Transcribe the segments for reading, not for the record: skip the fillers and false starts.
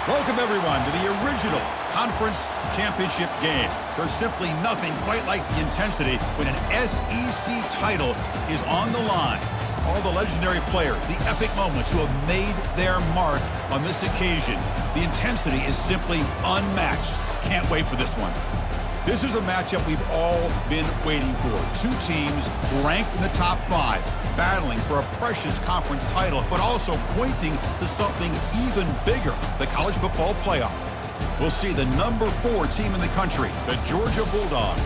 Welcome, everyone, to the original conference championship game. There's simply nothing quite like the intensity when an SEC title is on the line. All the legendary players, the epic moments who have made their mark on this occasion. The intensity is simply unmatched. Can't wait for this one. This is a matchup we've all been waiting for. Two teams ranked in the top 5, battling for a precious conference title, but also pointing to something even bigger, the college football playoff. We'll see the number 4 team in the country, the Georgia Bulldogs,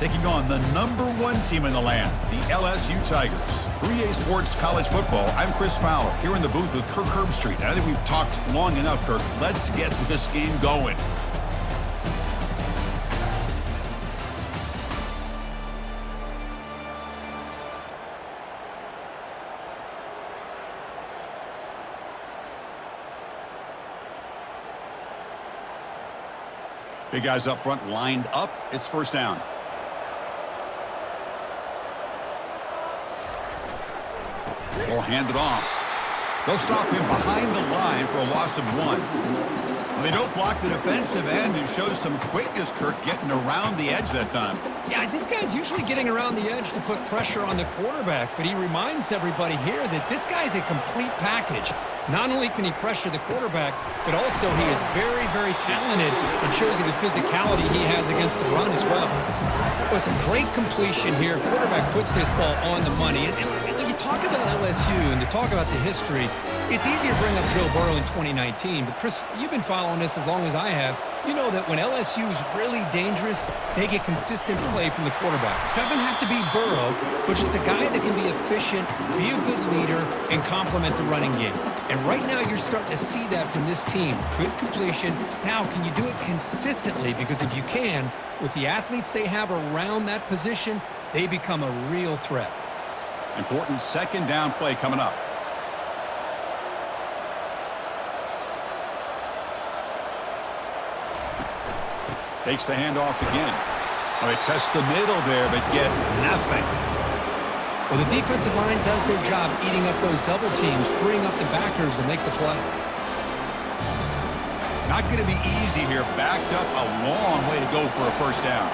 taking on the number 1 team in the land, the LSU Tigers. 3A Sports College Football, I'm Chris Fowler, here in the booth with Kirk Herbstreit. I think we've talked long enough, Kirk. Let's get this game going. Big guys up front lined up. It's first down. They'll hand it off. They'll stop him behind the line for a loss of 1. They don't block the defensive end and show some quickness, Kirk, getting around the edge that time. Yeah, this guy's usually getting around the edge to put pressure on the quarterback, but he reminds everybody here that this guy's a complete package. Not only can he pressure the quarterback, but also he is very, very talented and shows you the physicality he has against the run as well. Well, it's a great completion here. Quarterback puts this ball on the money. And when you talk about LSU and to talk about the history, it's easy to bring up Joe Burrow in 2019. But, Chris, you've been following this as long as I have. You know that when LSU is really dangerous, they get consistent play from the quarterback. It doesn't have to be Burrow, but just a guy that can be efficient, be a good leader, and complement the running game. And right now you're starting to see that from this team. Good completion. Now, can you do it consistently? Because if you can, with the athletes they have around that position, they become a real threat. Important second down play coming up. Takes the handoff again. Oh, they test the middle there, but get nothing. Well, the defensive line does their job eating up those double teams, freeing up the backers to make the play. Not going to be easy here. Backed up a long way to go for a first down.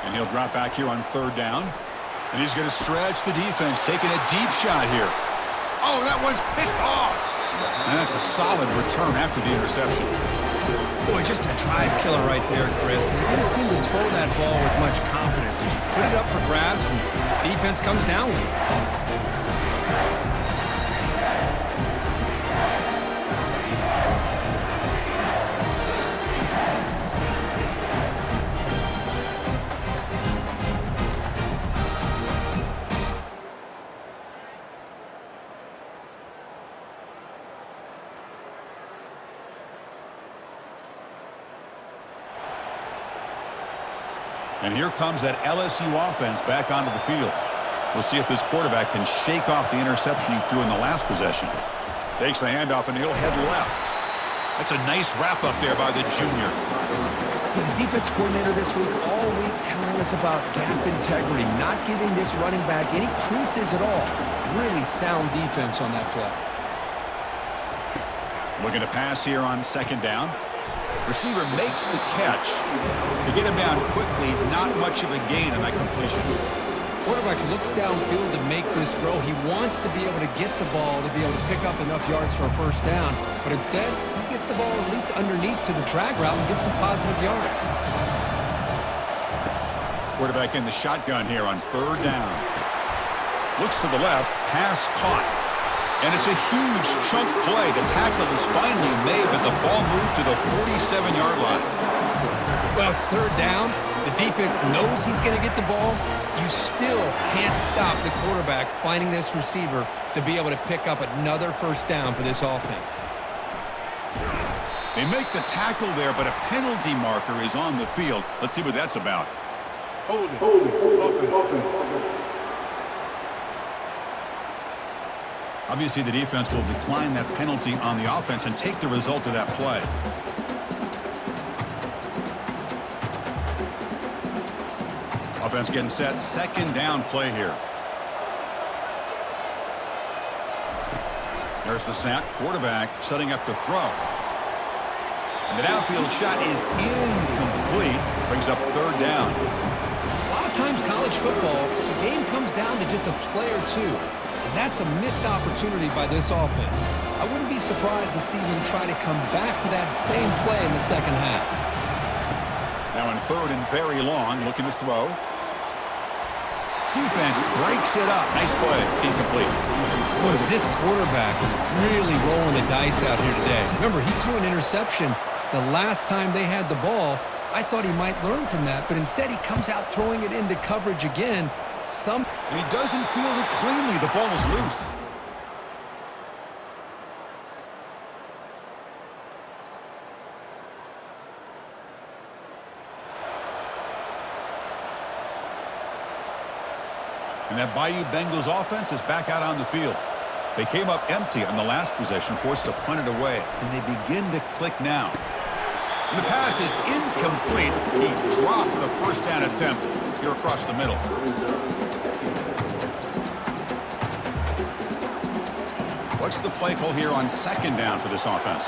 And he'll drop back here on third down. And he's going to stretch the defense, taking a deep shot here. Oh, that one's picked off. And that's a solid return after the interception. Boy, just a drive killer right there, Chris. And he didn't seem to throw that ball with much confidence. Just put it up for grabs, and the defense comes down with it. And here comes that LSU offense back onto the field. We'll see if this quarterback can shake off the interception he threw in the last possession. Takes the handoff, and he'll head left. That's a nice wrap up there by the junior. The defense coordinator this week all week telling us about gap integrity, not giving this running back any creases at all. Really sound defense on that play. Looking to pass here on second down. Receiver makes the catch. To get him down quickly, not much of a gain on that completion. Quarterback looks downfield to make this throw. He wants to be able to get the ball to be able to pick up enough yards for a first down. But instead, he gets the ball at least underneath to the drag route and gets some positive yards. Quarterback in the shotgun here on third down. Looks to the left, pass caught. And it's a huge chunk play. The tackle is finally made, but the ball moved to the 47-yard line. Well, it's third down. The defense knows he's going to get the ball. You still can't stop the quarterback finding this receiver to be able to pick up another first down for this offense. They make the tackle there, but a penalty marker is on the field. Let's see what that's about. Hold it. Open. Obviously, the defense will decline that penalty on the offense and take the result of that play. Offense getting set. Second down play here. There's the snap. Quarterback setting up to throw. And the downfield shot is incomplete. Brings up third down. A lot of times college football, the game comes down to just a play or two. And that's a missed opportunity by this offense. I wouldn't be surprised to see them try to come back to that same play in the second half. Now in third and very long, looking to throw. Defense breaks it up. Nice play. Incomplete. Boy, this quarterback is really rolling the dice out here today. Remember, he threw an interception the last time they had the ball. I thought he might learn from that, but instead he comes out throwing it into coverage again. And he doesn't field it cleanly. The ball is loose. And that Bayou Bengals offense is back out on the field. They came up empty on the last possession, forced to punt it away. And they begin to click now. And the pass is incomplete. He dropped the first down attempt here across the middle. What's the play call here on second down for this offense?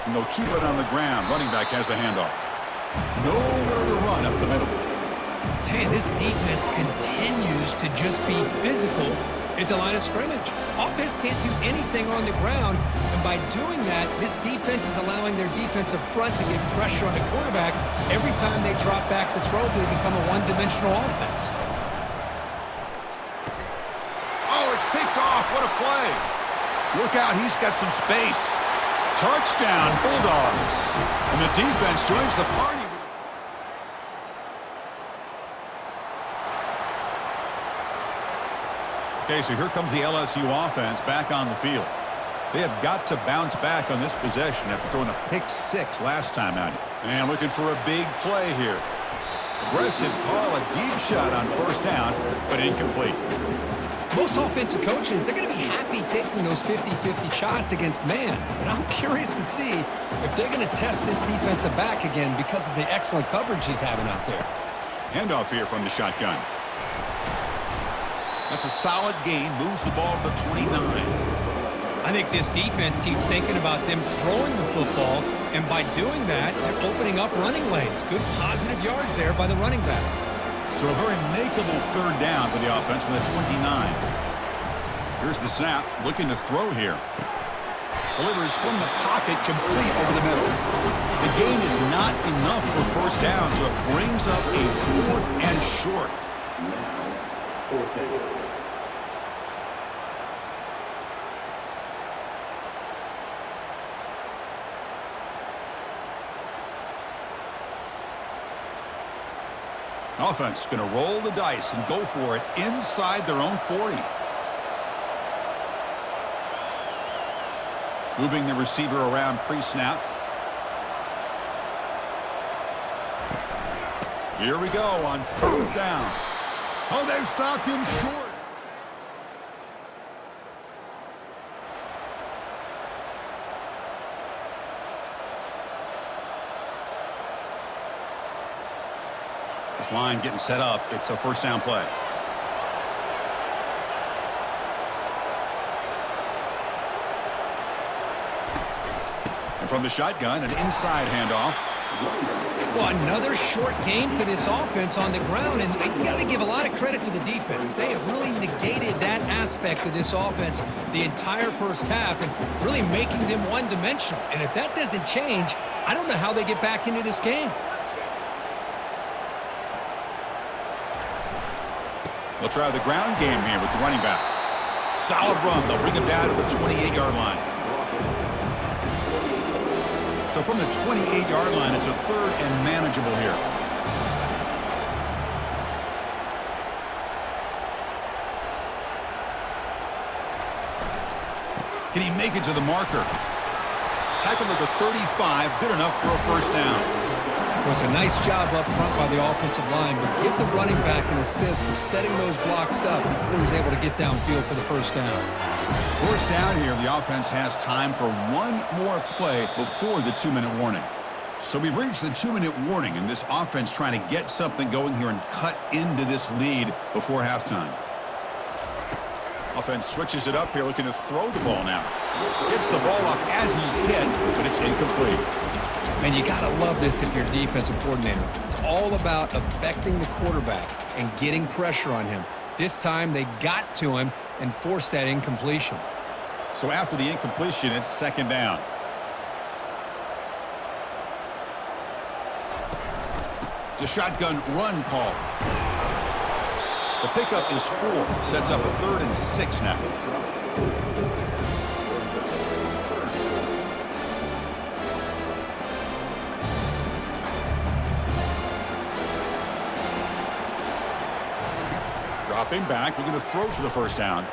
And they'll keep it on the ground. Running back has the handoff. Nowhere to run up the middle. Man, this defense continues to just be physical into line of scrimmage. Offense can't do anything on the ground, and by doing that, this defense is allowing their defensive front to get pressure on the quarterback. Every time they drop back to throw, they become a one-dimensional offense. Oh, it's picked off. What a play. Look out, he's got some space. Touchdown, Bulldogs. And the defense joins the party. Okay, so here comes the LSU offense back on the field. They have got to bounce back on this possession after throwing a pick six last time out. And looking for a big play here. Aggressive call, a deep shot on first down, but incomplete. Most offensive coaches, they're going to be happy taking those 50-50 shots against man. But I'm curious to see if they're going to test this defensive back again because of the excellent coverage he's having out there. Handoff here from the shotgun. That's a solid gain. Moves the ball to the 29. I think this defense keeps thinking about them throwing the football, and by doing that, they're opening up running lanes. Good positive yards there by the running back. So a very makeable third down for the offense with a 29. Here's the snap. Looking to throw here. Delivers from the pocket, complete over the middle. The gain is not enough for first down, so it brings up a 4th and short. Offense going to roll the dice and go for it inside their own 40. Moving the receiver around pre-snap. Here we go on 4th down. Oh, they've stopped him short. This line getting set up. It's a first down play. And from the shotgun, an inside handoff. Well, another short game for this offense on the ground, and you got to give a lot of credit to the defense. They have really negated that aspect of this offense the entire first half and really making them one-dimensional. And if that doesn't change, I don't know how they get back into this game. They'll try the ground game here with the running back. Solid run. They'll bring him down to the 28-yard line. So from the 28-yard line, it's a 3rd and manageable here. Can he make it to the marker? Tackled at the 35. Good enough for a first down. It was a nice job up front by the offensive line, but give the running back an assist for setting those blocks up before he was able to get downfield for the first down. First down here, the offense has time for one more play before the 2-minute warning. So we've reached the 2-minute warning, and this offense trying to get something going here and cut into this lead before halftime. Offense switches it up here, looking to throw the ball now. Gets the ball off as he's hit, but it's incomplete. And you got to love this if you're a defensive coordinator. It's all about affecting the quarterback and getting pressure on him. This time they got to him and forced that incompletion. So after the incompletion, it's second down. It's a shotgun run call. The pickup is 4. Sets up a 3rd and 6 now. Dropping back, looking to throw for the first down.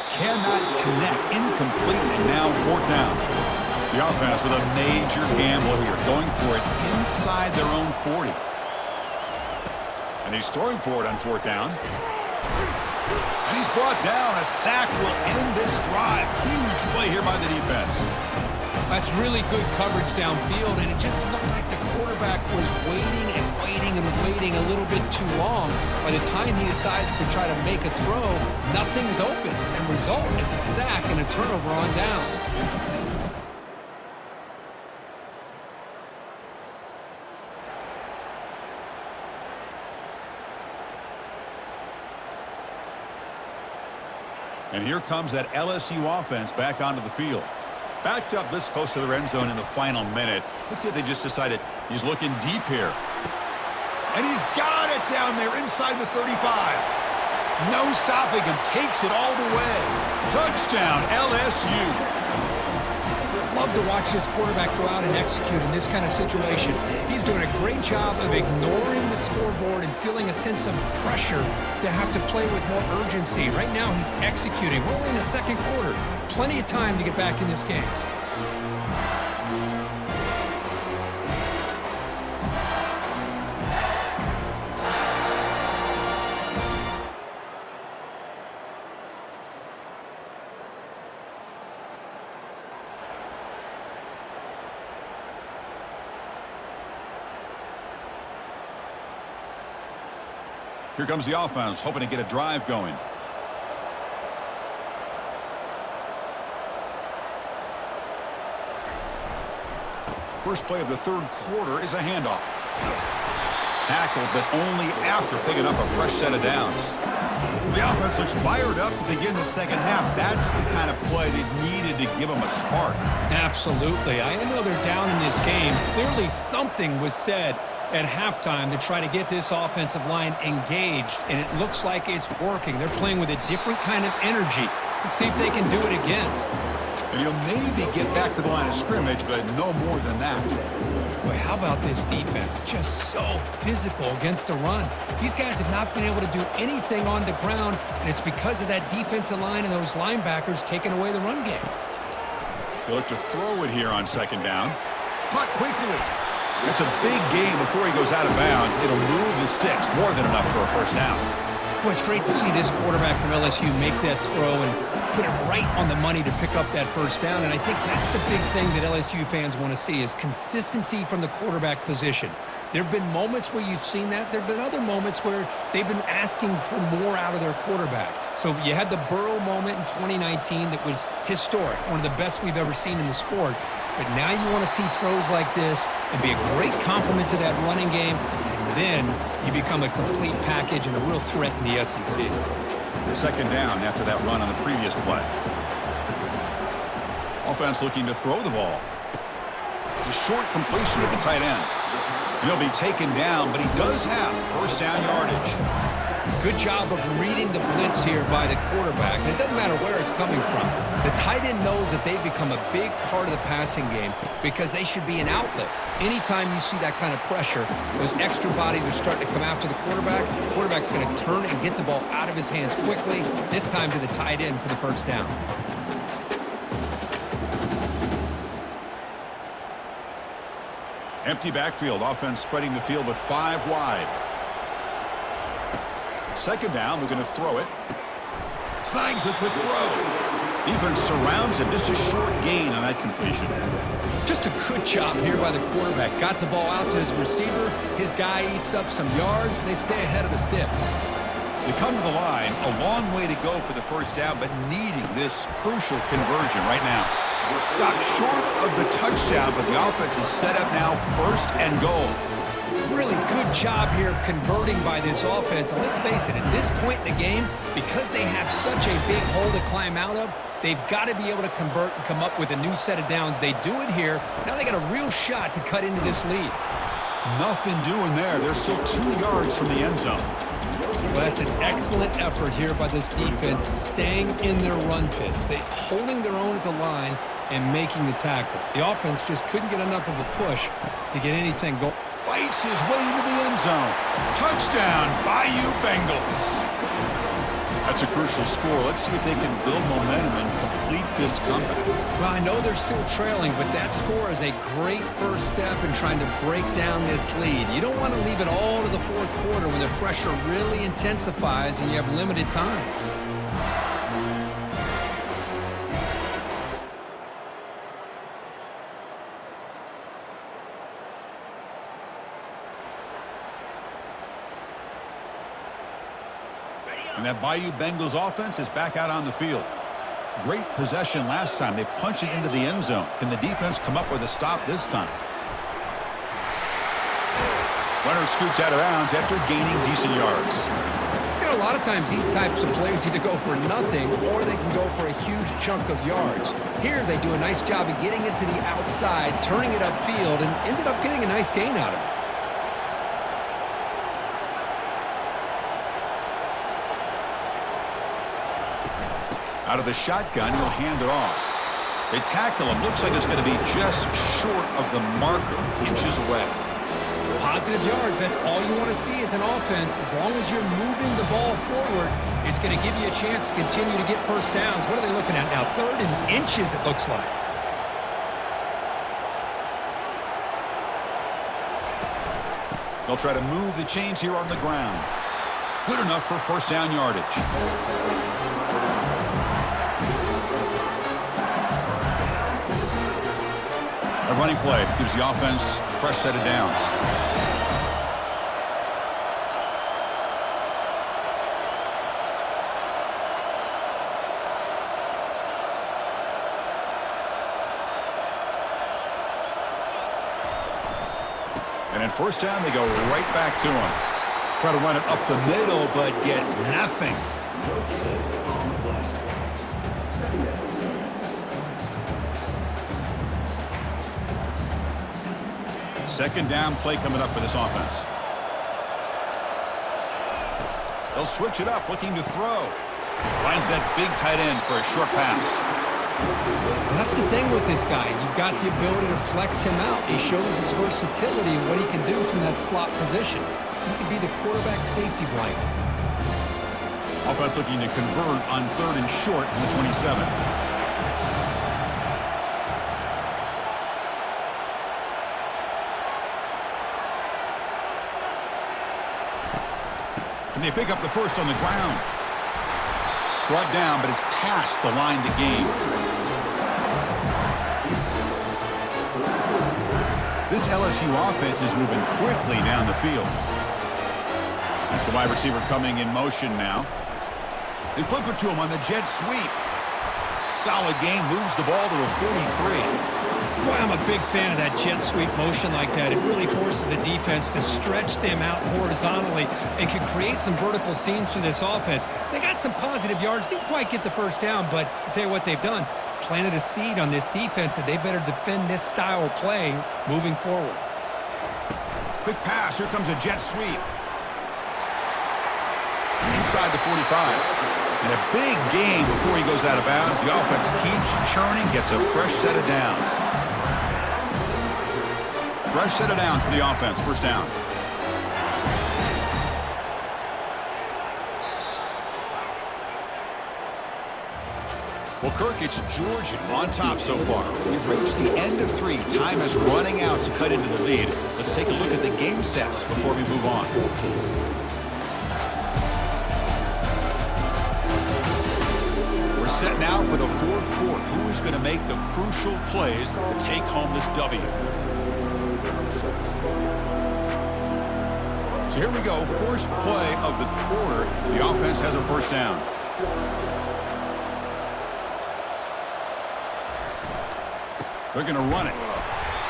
Cannot connect, incomplete, and now 4th down. The offense with a major gamble here, going for it inside their own 40. And he's throwing for it on 4th down. And he's brought down. A sack will end this drive. Huge play here by the defense. That's really good coverage downfield, and it just looked like the quarterback was waiting and waiting and waiting a little bit too long. By the time he decides to try to make a throw, nothing's open, and result is a sack and a turnover on downs. And here comes that LSU offense back onto the field. Backed up this close to the end zone in the final minute. Let's see if they just decided he's looking deep here. And he's got it down there inside the 35. No stopping him. Takes it all the way. Touchdown, LSU. Love to watch this quarterback go out and execute in this kind of situation. He's doing a great job of ignoring the scoreboard and feeling a sense of pressure to have to play with more urgency. Right now, he's executing. We're only in the second quarter. Plenty of time to get back in this game. Here comes the offense, hoping to get a drive going. First play of the third quarter is a handoff. Tackled, but only after picking up a fresh set of downs. The offense looks fired up to begin the second half. That's the kind of play that needed to give them a spark. Absolutely. I know they're down in this game. Clearly something was said at halftime to try to get this offensive line engaged, and it looks like it's working. They're playing with a different kind of energy. Let's see if they can do it again. And he'll maybe get back to the line of scrimmage, but no more than that. Boy, how about this defense? Just so physical against the run. These guys have not been able to do anything on the ground, and it's because of that defensive line and those linebackers taking away the run game. He'll look to throw it here on second down. Caught quickly. It's a big game before he goes out of bounds. It'll move the sticks, more than enough for a first down. Boy, it's great to see this quarterback from LSU make that throw and put it right on the money to pick up that first down. And I think that's the big thing that LSU fans want to see is consistency from the quarterback position. There have been moments where you've seen that. There have been other moments where they've been asking for more out of their quarterback. So you had the Burrow moment in 2019 that was historic, one of the best we've ever seen in the sport. But now you want to see throws like this and be a great complement to that running game, and then you become a complete package and a real threat in the SEC. Second down after that run on the previous play. Offense looking to throw the ball. It's a short completion at the tight end. He'll be taken down, but he does have first down yardage. Good job of reading the blitz here by the quarterback. And it doesn't matter where it's coming from. The tight end knows that they've become a big part of the passing game because they should be an outlet. Anytime you see that kind of pressure, those extra bodies are starting to come after the quarterback. The quarterback's going to turn and get the ball out of his hands quickly, this time to the tight end for the first down. Empty backfield. Offense spreading the field with 5 wide. Second down. We're going to throw it. Snags the quick throw. Defense surrounds him. Just a short gain on that completion. Just a good job here by the quarterback. Got the ball out to his receiver. His guy eats up some yards. They stay ahead of the sticks. They come to the line. A long way to go for the first down, but needing this crucial conversion right now. Stopped short of the touchdown, but the offense is set up now, first and goal. Really good job here of converting by this offense. And let's face it, at this point in the game, because they have such a big hole to climb out of, they've got to be able to convert and come up with a new set of downs. They do it here. Now they got a real shot to cut into this lead. Nothing doing there. They're still 2 yards from the end zone. Well, that's an excellent effort here by this defense, staying in their run fits. They holding their own at the line and making the tackle. The offense just couldn't get enough of a push to get anything going. Fights his way into the end zone. Touchdown, Bayou Bengals. That's a crucial score. Let's see if they can build momentum and complete this comeback. Well, I know they're still trailing, but that score is a great first step in trying to break down this lead. You don't want to leave it all to the fourth quarter when the pressure really intensifies and you have limited time. And that Bayou Bengals offense is back out on the field. Great possession last time. They punched it into the end zone. Can the defense come up with a stop this time? Runner scoots out of bounds after gaining decent yards. You know, a lot of times these types of plays either go for nothing or they can go for a huge chunk of yards. Here they do a nice job of getting it to the outside, turning it upfield, and ended up getting a nice gain out of it. Out of the shotgun, he'll hand it off. They tackle him. Looks like it's going to be just short of the marker, inches away. Positive yards, that's all you want to see as an offense. As long as you're moving the ball forward, it's going to give you a chance to continue to get first downs. What are they looking at now? 3rd and inches, it looks like. They'll try to move the chains here on the ground. Good enough for first down yardage. A running play gives the offense a fresh set of downs. And in first down, they go right back to him. Try to run it up the middle, but get nothing. Second down play coming up for this offense. They'll switch it up, looking to throw. Finds that big tight end for a short pass. Well, that's the thing with this guy. You've got the ability to flex him out. He shows his versatility and what he can do from that slot position. He can be the quarterback safety blanket. Offense looking to convert on 3rd and short from the 27. And they pick up the first on the ground. Brought down, but it's past the line to gain. This LSU offense is moving quickly down the field. That's the wide receiver coming in motion now. They flip it to him on the jet sweep. Solid gain, moves the ball to the 43. Boy, I'm a big fan of that jet sweep motion like that. It really forces the defense to stretch them out horizontally and can create some vertical seams for this offense. They got some positive yards, didn't quite get the first down, but I'll tell you what they've done. Planted a seed on this defense that they better defend this style of play moving forward. Quick pass, here comes a jet sweep. Inside the 45. And a big gain before he goes out of bounds. The offense keeps churning, gets a fresh set of downs. Fresh set of downs for the offense. First down. Well, Kirk, it's Georgia on top so far. We've reached the end of 3. Time is running out to cut into the lead. Let's take a look at the game sets before we move on. We're set now for the 4th quarter. Who is going to make the crucial plays to take home this W? So here we go. First play of the quarter. The offense has a first down. They're going to run it.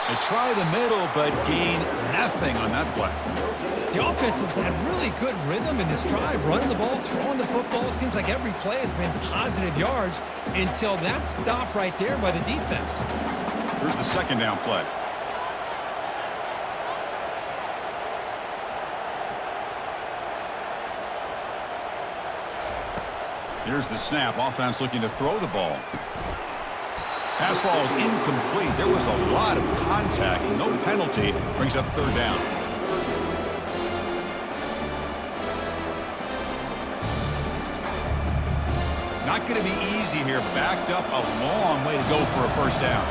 They try the middle, but gain nothing on that play. The offense has had really good rhythm in this drive, running the ball, throwing the football. Seems like every play has been positive yards until that stop right there by the defense. Here's the second down play. Here's the snap. Offense looking to throw the ball. Pass ball is incomplete. There was a lot of contact. No penalty. Brings up third down. Not going to be easy here. Backed up a long way to go for a first down.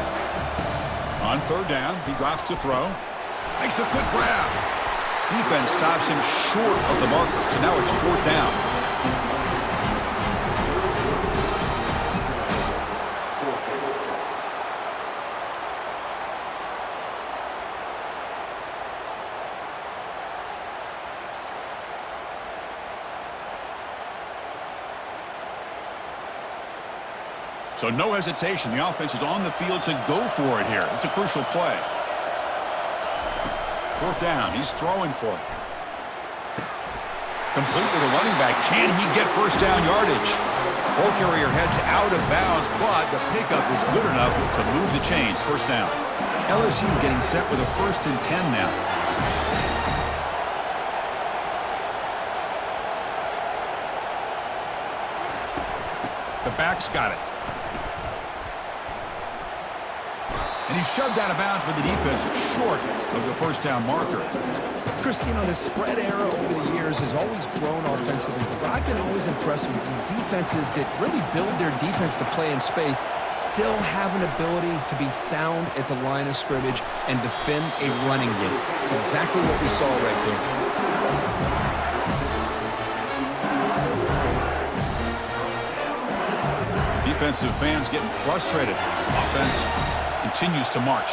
On third down, he drops to throw. Makes a quick grab. Defense stops him short of the marker. So now it's fourth down. So no hesitation. The offense is on the field to go for it here. It's a crucial play. Fourth down. He's throwing for it. Complete with a running back. Can he get first down yardage? Ball carrier heads out of bounds, but the pickup is good enough to move the chains. First down. LSU getting set with a 1st and 10 now. The back's got it. And he's shoved out of bounds with the defense short of the first down marker. Chris, you know, the spread era over the years has always grown offensively, but I've been always impressed with defenses that really build their defense to play in space, still have an ability to be sound at the line of scrimmage and defend a running game. It's exactly what we saw right there. Defensive fans getting frustrated. Offense continues to march.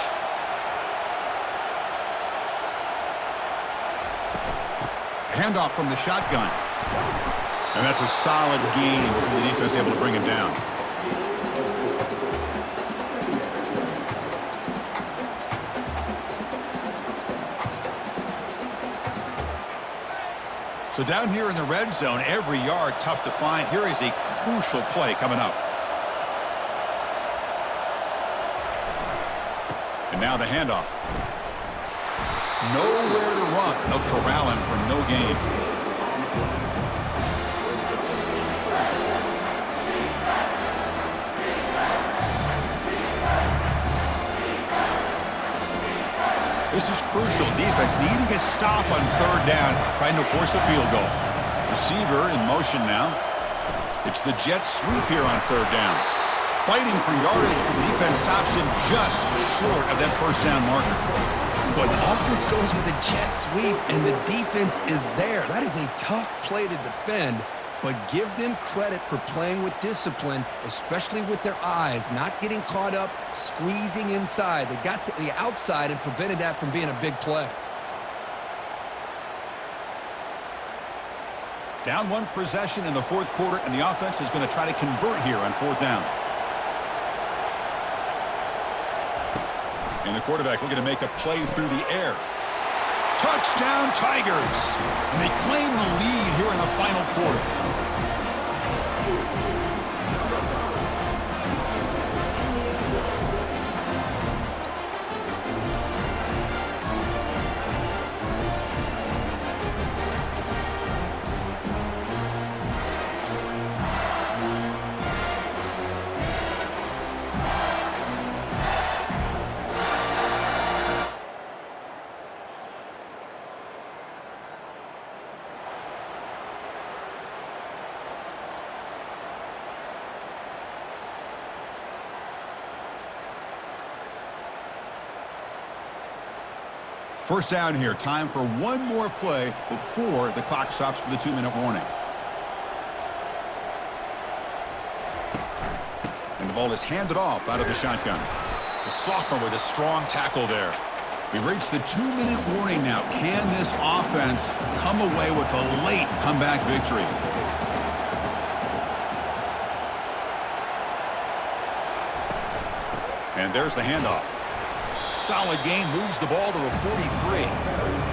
Handoff from the shotgun. And that's a solid gain before the defense able to bring him down. So down here in the red zone, every yard tough to find. Here is a crucial play coming up. And now the handoff. Nowhere to run. They'll corral him for no gain. This is crucial. Defense needing a stop on third down, trying to force a field goal. Receiver in motion now. It's the jet sweep here on third down. Fighting for yardage, but the defense stops him just short of that first down marker. Boy, the offense goes with a jet sweep, and the defense is there. That is a tough play to defend, but give them credit for playing with discipline, especially with their eyes, not getting caught up, squeezing inside. They got to the outside and prevented that from being a big play. Down one possession in the fourth quarter, and the offense is going to try to convert here on fourth down. And the quarterback looking to make a play through the air. Touchdown, Tigers! And they claim the lead here in the final quarter. First down here. Time for one more play before the clock stops for the 2-minute warning. And the ball is handed off out of the shotgun. The sophomore with a strong tackle there. We reached the 2-minute warning now. Can this offense come away with a late comeback victory? And there's the handoff. Solid gain, moves the ball to a 43.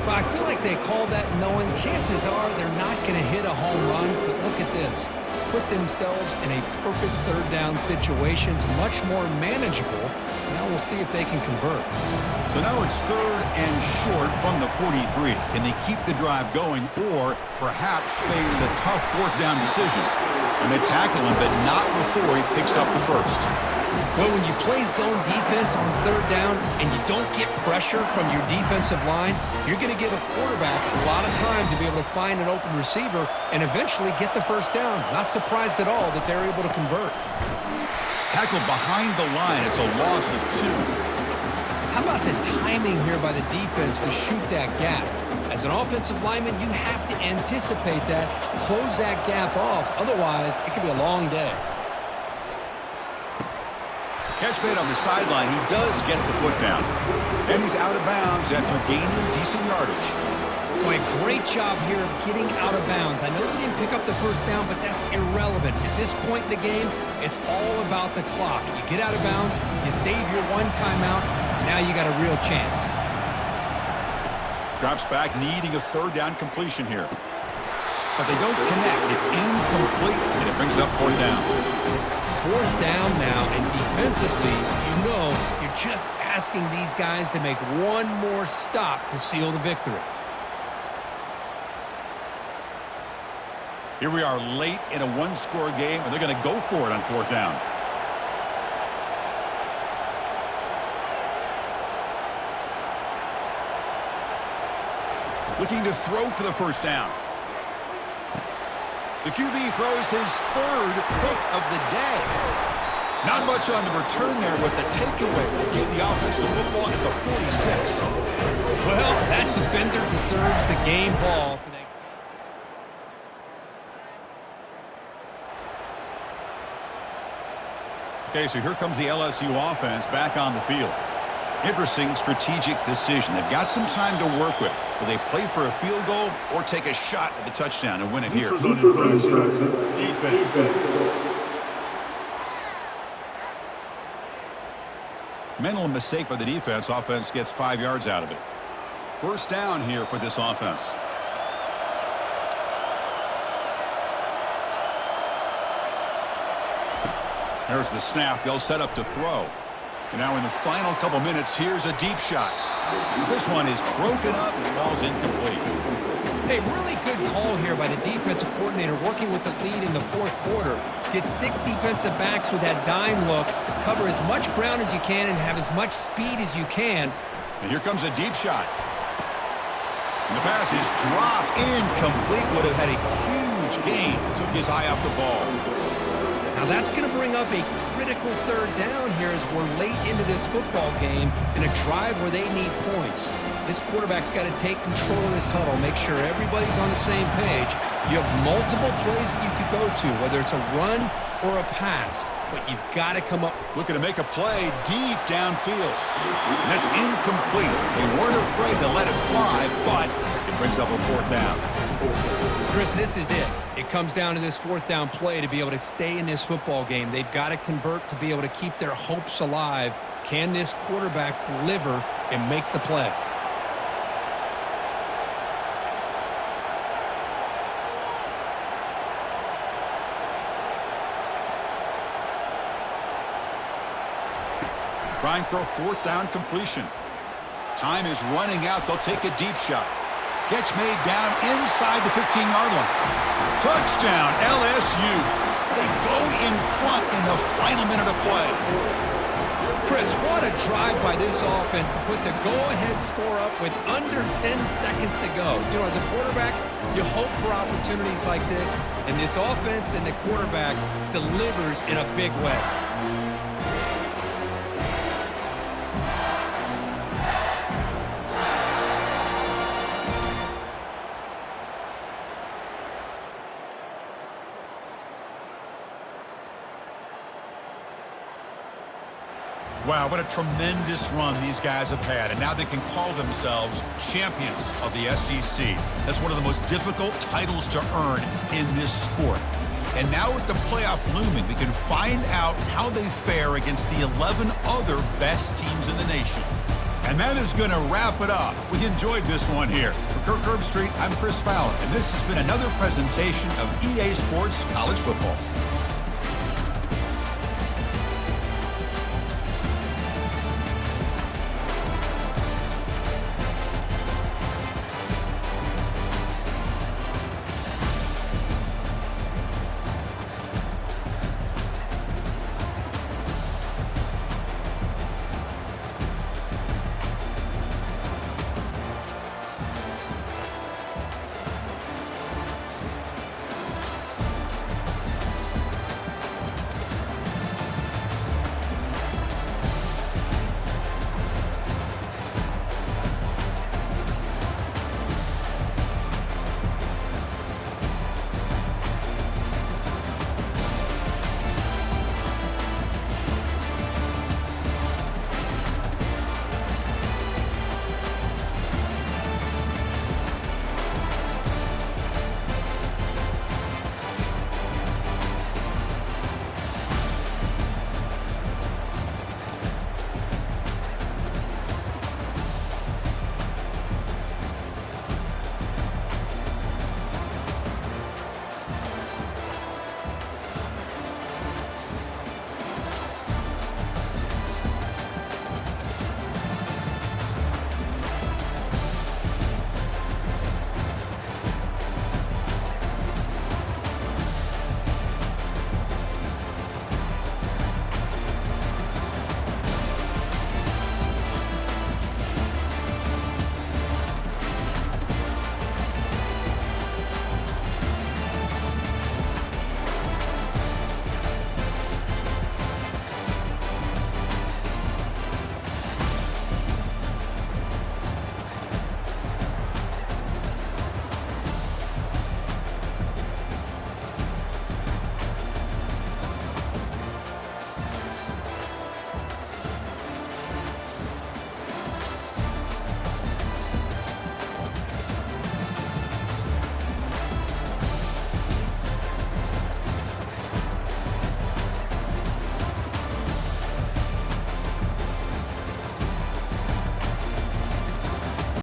But I feel like they called that knowing chances are they're not going to hit a home run. But look at this. Put themselves in a perfect third down situation. It's much more manageable. Now we'll see if they can convert. So now it's 3rd and short from the 43. Can they keep the drive going or perhaps face a tough 4th down decision? And they tackle him, but not before he picks up the first. Well, when you play zone defense on 3rd down and you don't get pressure from your defensive line, you're going to give a quarterback a lot of time to be able to find an open receiver and eventually get the first down. Not surprised at all that they're able to convert. Tackled behind the line. It's a loss of 2. How about the timing here by the defense to shoot that gap? As an offensive lineman, you have to anticipate that, close that gap off. Otherwise, it could be a long day. Catch made on the sideline. He does get the foot down. And he's out of bounds after gaining decent yardage. Boy, great job here of getting out of bounds. I know he didn't pick up the first down, but that's irrelevant. At this point in the game, it's all about the clock. You get out of bounds, you save your one timeout, now you got a real chance. Drops back, needing a 3rd down completion here. But they don't connect. It's incomplete, and it brings up 4th down. 4th down now, and defensively, you know you're just asking these guys to make one more stop to seal the victory. Here we are late in a 1-score game, and they're going to go for it on 4th down. Looking to throw for the first down. The QB throws his 3rd pick of the day. Not much on the return there, with the takeaway will give the offense the football at the 46. Well, that defender deserves the game ball for that. Okay, so here comes the LSU offense back on the field. Interesting strategic decision. They've got some time to work with. Will they play for a field goal or take a shot at the touchdown and win it here? Defense. Mental mistake by the defense. Offense gets 5 yards out of it. First down here for this offense. There's the snap. They'll set up to throw. And now in the final couple minutes, here's a deep shot. This one is broken up and falls incomplete. Hey, really good call here by the defensive coordinator working with the lead in the 4th quarter. Get 6 defensive backs with that dime look. Cover as much ground as you can and have as much speed as you can. And here comes a deep shot. And the pass is dropped incomplete. Would have had a huge gain. Took his eye off the ball. Now that's going to bring up a critical 3rd down here as we're late into this football game in a drive where they need points. This quarterback's got to take control of this huddle, make sure everybody's on the same page. You have multiple plays that you could go to, whether it's a run or a pass, but you've got to come up. Looking to make a play deep downfield. And that's incomplete. They weren't afraid to let it fly, but it brings up a 4th down. Chris, this is it. It comes down to this 4th down play to be able to stay in this football game. They've got to convert to be able to keep their hopes alive. Can this quarterback deliver and make the play? Trying for a 4th down completion. Time is running out. They'll take a deep shot. Catch made down inside the 15-yard line. Touchdown, LSU. They go in front in the final minute of play. Chris, what a drive by this offense to put the go-ahead score up with under 10 seconds to go. You know, as a quarterback, you hope for opportunities like this, and this offense and the quarterback delivers in a big way. Wow, what a tremendous run these guys have had, and now they can call themselves champions of the SEC. That's one of the most difficult titles to earn in this sport. And now with the playoff looming, we can find out how they fare against the 11 other best teams in the nation. And that is going to wrap it up. We enjoyed this one here. For Kirk Herbstreit, I'm Chris Fowler, and this has been another presentation of EA Sports College Football.